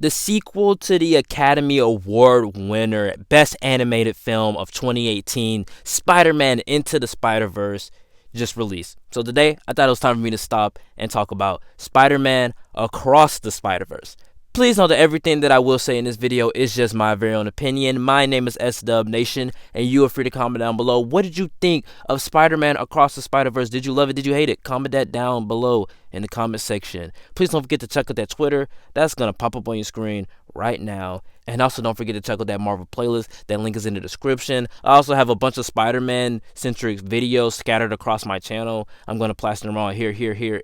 The sequel to the Academy Award winner, Best Animated Film of 2018, Spider-Man Into the Spider-Verse, just released. So today, I thought it was time for me to stop and talk about Spider-Man Across the Spider-Verse. Please know that everything that I will say in this video is just my very own opinion. My name is SDub Nation, and you are free to comment down below. What did you think of Spider-Man Across the Spider-Verse? Did you love it? Did you hate it? Comment that down below in the comment section. Please don't forget to check out that Twitter. That's going to pop up on your screen right now. And also don't forget to check out that Marvel playlist. That link is in the description. I also have a bunch of Spider-Man centric videos scattered across my channel. I'm going to plaster them all here,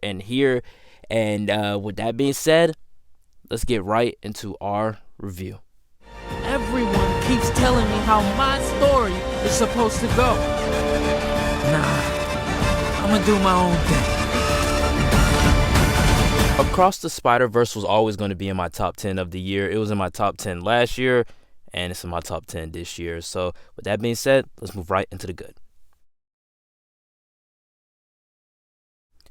and here. And with that being said, let's get right into our review. Everyone keeps telling me how my story is supposed to go. Nah, I'm gonna do my own thing. Across the Spider-Verse was always going to be in my top 10 of the year. It was in my top 10 last year, and it's in my top 10 this year. So with that being said, let's move right into the good.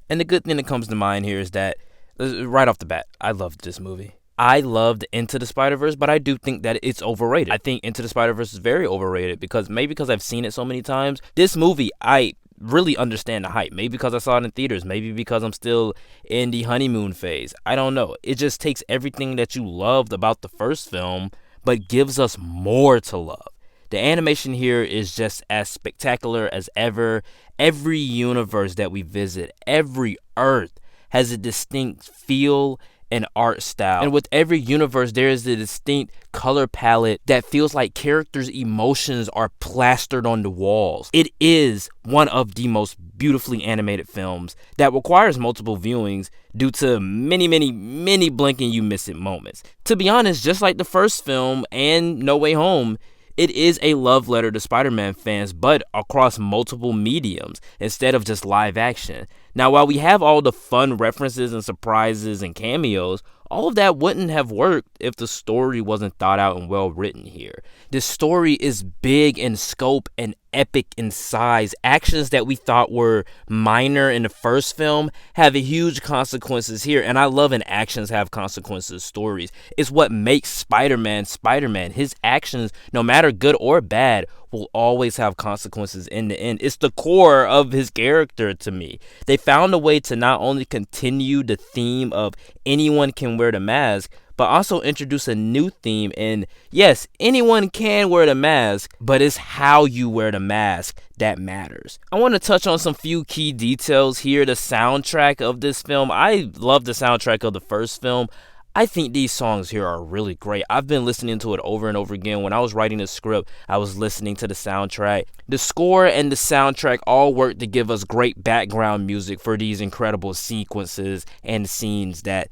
And the good thing that comes to mind here is that, right off the bat, I loved this movie. I loved Into the Spider-Verse, but I do think that it's overrated. I think Into the Spider-Verse is very overrated because I've seen it so many times. This movie, I really understand the hype. Maybe because I saw it in theaters. Maybe because I'm still in the honeymoon phase. I don't know. It just takes everything that you loved about the first film, but gives us more to love. The animation here is just as spectacular as ever. Every universe that we visit, every Earth, has a distinct feel and art style. And with every universe, there is a distinct color palette that feels like characters' emotions are plastered on the walls. It is one of the most beautifully animated films that requires multiple viewings due to many blink and you miss it moments. To be honest, just like the first film and No Way Home, it is a love letter to Spider-Man fans, but across multiple mediums instead of just live action. Now, while we have all the fun references and surprises and cameos, all of that wouldn't have worked if the story wasn't thought out and well written here. This story is big in scope and epic in size. Actions that we thought were minor in the first film have huge consequences here, and I love when actions have consequences stories. It's what makes Spider-Man Spider-Man. His actions, no matter good or bad, will always have consequences in the end. It's the core of his character to me. They found a way to not only continue the theme of anyone can wear the mask, but also introduce a new theme. And yes, anyone can wear the mask, but it's how you wear the mask that matters. I want to touch on some few key details here. The soundtrack of this film, I love the soundtrack of the first film. I think these songs here are really great. I've been listening to it over and over again. When I was writing the script, I was listening to the soundtrack. The score and the soundtrack all work to give us great background music for these incredible sequences and scenes that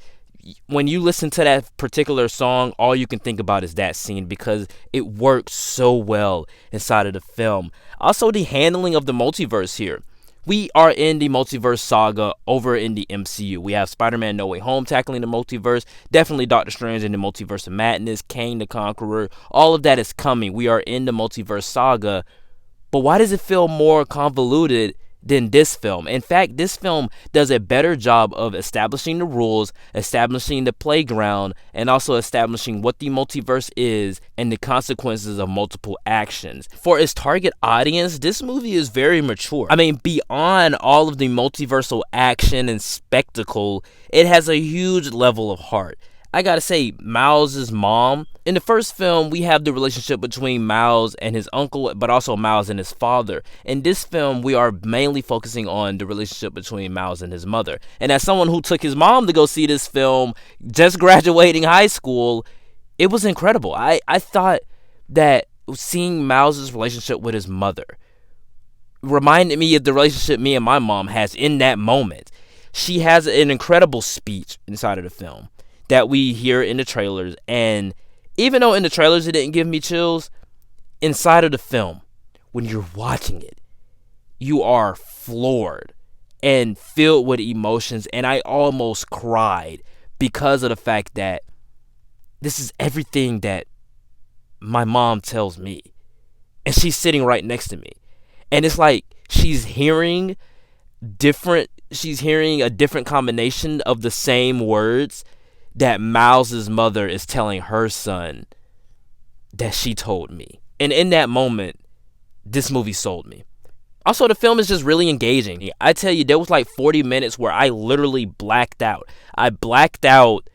when you listen to that particular song, all you can think about is that scene because it works so well inside of the film. Also, the handling of the multiverse here. We are in the multiverse saga over in the MCU. We have Spider-Man No Way Home tackling the multiverse. Definitely Doctor Strange in the Multiverse of Madness. Kang the Conqueror. All of that is coming. We are in the multiverse saga. But why does it feel more convoluted than this film? In fact, this film does a better job of establishing the rules, establishing the playground, and also establishing what the multiverse is and the consequences of multiple actions. For its target audience, this movie is very mature. I mean, beyond all of the multiversal action and spectacle, it has a huge level of heart. I gotta say, Miles' mom, in the first film, we have the relationship between Miles and his uncle, but also Miles and his father. In this film, we are mainly focusing on the relationship between Miles and his mother. And as someone who took his mom to go see this film, just graduating high school, it was incredible. I thought that seeing Miles' relationship with his mother reminded me of the relationship me and my mom has in that moment. She has an incredible speech inside of the film that we hear in the trailers, and even though in the trailers it didn't give me chills, inside of the film, when you're watching it, you are floored and filled with emotions, and I almost cried because of the fact that this is everything that my mom tells me, and she's sitting right next to me, and it's like she's hearing a different combination of the same words that Miles' mother is telling her son that she told me. And in that moment, this movie sold me. Also, the film is just really engaging. I tell you, there was like 40 minutes where I literally blacked out. I blacked out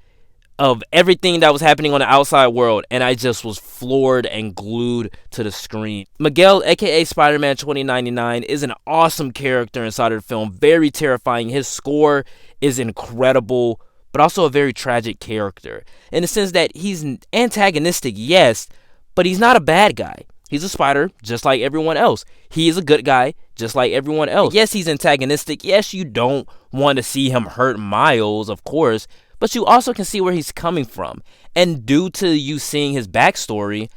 of everything that was happening on the outside world, and I just was floored and glued to the screen. Miguel, aka Spider-Man 2099, is an awesome character inside of the film. Very terrifying. His score is incredible, but also a very tragic character. In the sense that he's antagonistic, yes, but he's not a bad guy. He's a spider, just like everyone else. He is a good guy, just like everyone else. Yes, he's antagonistic. Yes, you don't want to see him hurt Miles, of course, but you also can see where he's coming from. And due to you seeing his backstory,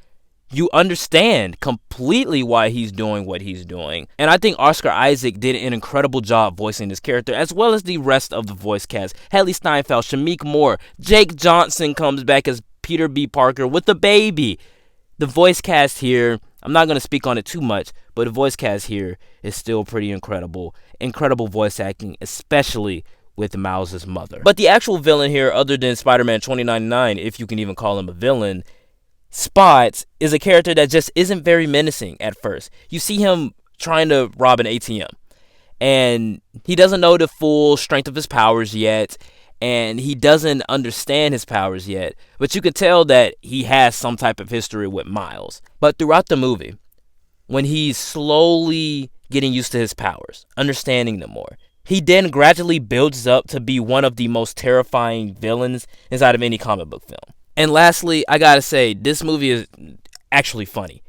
you understand completely why he's doing what he's doing. And I think Oscar Isaac did an incredible job voicing this character, as well as the rest of the voice cast. Hailee Steinfeld, Shameik Moore, Jake Johnson comes back as Peter B. Parker with the baby. The voice cast here, I'm not going to speak on it too much, but the voice cast here is still pretty incredible. Incredible voice acting, especially with Miles' mother. But the actual villain here, other than Spider-Man 2099, if you can even call him a villain, Spot, is a character that just isn't very menacing at first. You see him trying to rob an ATM, and he doesn't know the full strength of his powers yet, and he doesn't understand his powers yet, but you can tell that he has some type of history with Miles. But throughout the movie, when he's slowly getting used to his powers, understanding them more, he then gradually builds up to be one of the most terrifying villains inside of any comic book film. And lastly, I gotta say, this movie is actually funny.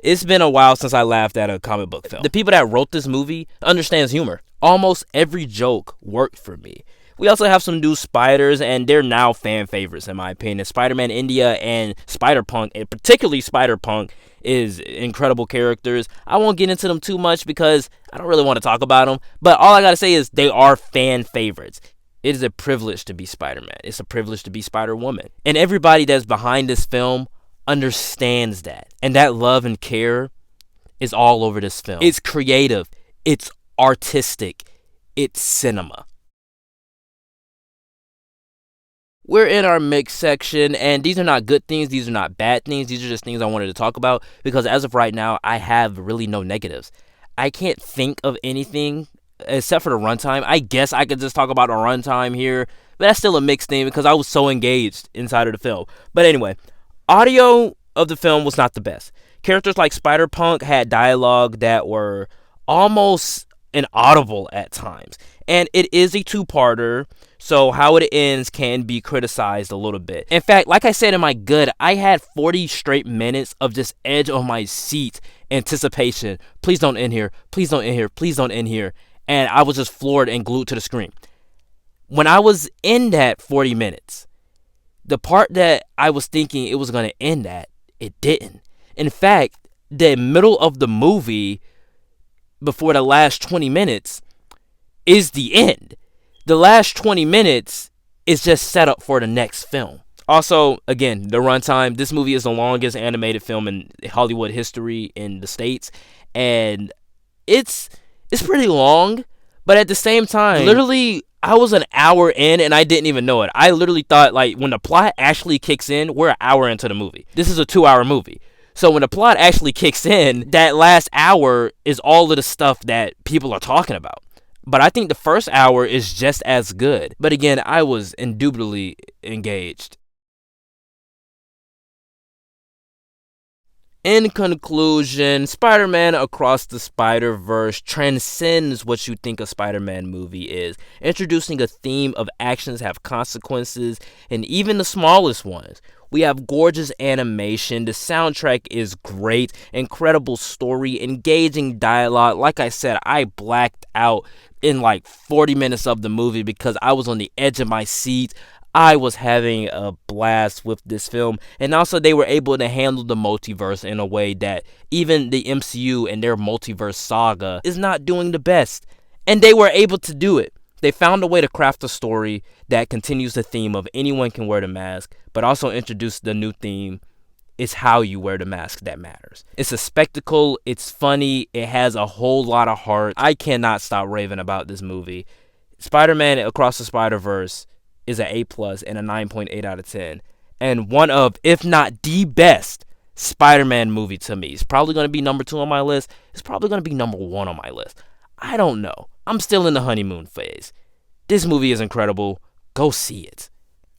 It's been a while since I laughed at a comic book film. The people that wrote this movie understands humor. Almost every joke worked for me. We also have some new spiders, and they're now fan favorites, in my opinion. Spider-Man India and Spider-Punk, and particularly Spider-Punk, is incredible characters. I won't get into them too much because I don't really want to talk about them, but all I gotta say is they are fan favorites. It is a privilege to be Spider-Man. It's a privilege to be Spider-Woman. And everybody that's behind this film understands that. And that love and care is all over this film. It's creative. It's artistic. It's cinema. We're in our mix section, and these are not good things. These are not bad things. These are just things I wanted to talk about because as of right now, I have really no negatives. I can't think of anything except for the runtime. I guess I could just talk about the runtime here, but that's still a mixed thing because I was so engaged inside of the film. But anyway, audio of the film was not the best. Characters like Spider-Punk had dialogue that were almost inaudible at times. And it is a two-parter, so how it ends can be criticized a little bit. In fact, like I said in my good, I had 40 straight minutes of just edge on my seat anticipation. Please don't end here. Please don't end here. Please don't end here. And I was just floored and glued to the screen. When I was in that 40 minutes, the part that I was thinking it was going to end at, it didn't. In fact, the middle of the movie, before the last 20 minutes, is the end. The last 20 minutes is just set up for the next film. Also, again, the runtime. This movie is the longest animated film in Hollywood history in the States. And it's pretty long, but at the same time, literally, I was an hour in and I didn't even know it. I literally thought, like, when the plot actually kicks in, we're an hour into the movie. This is a 2-hour movie. So when the plot actually kicks in, that last hour is all of the stuff that people are talking about. But I think the first hour is just as good. But again, I was indubitably engaged. In conclusion, Spider-Man Across the Spider-Verse transcends what you think a Spider-Man movie is, introducing a theme of actions have consequences, and even the smallest ones. We have gorgeous animation, the soundtrack is great, incredible story, engaging dialogue. Like I said, I blacked out in like 40 minutes of the movie because I was on the edge of my seat. I was having a blast with this film, and also they were able to handle the multiverse in a way that even the MCU and their multiverse saga is not doing the best, and they were able to do it. They found a way to craft a story that continues the theme of anyone can wear the mask, but also introduce the new theme, it's how you wear the mask that matters. It's a spectacle, it's funny, it has a whole lot of heart. I cannot stop raving about this movie. Spider-Man Across the Spider-Verse is an A+ and a 9.8 out of 10. And one of, if not the best, Spider-Man movie to me. It's probably going to be number 2 on my list. It's probably going to be number 1 on my list. I don't know. I'm still in the honeymoon phase. This movie is incredible. Go see it.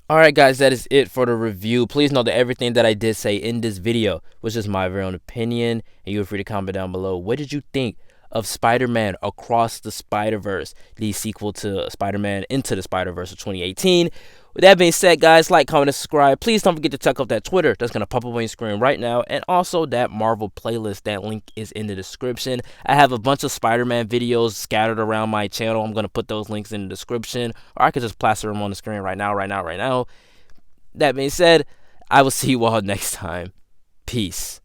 Alright guys, that is it for the review. Please know that everything that I did say in this video was just my very own opinion. And you're free to comment down below. What did you think of Spider-Man Across the Spider-Verse, the sequel to Spider-Man Into the Spider-Verse of 2018? With that being said, guys, like, comment, and subscribe. Please don't forget to check out that Twitter that's going to pop up on your screen right now. And also that Marvel playlist. That link is in the description. I have a bunch of Spider-Man videos scattered around my channel. I'm going to put those links in the description. Or I could just plaster them on the screen right now. That being said, I will see you all next time. Peace.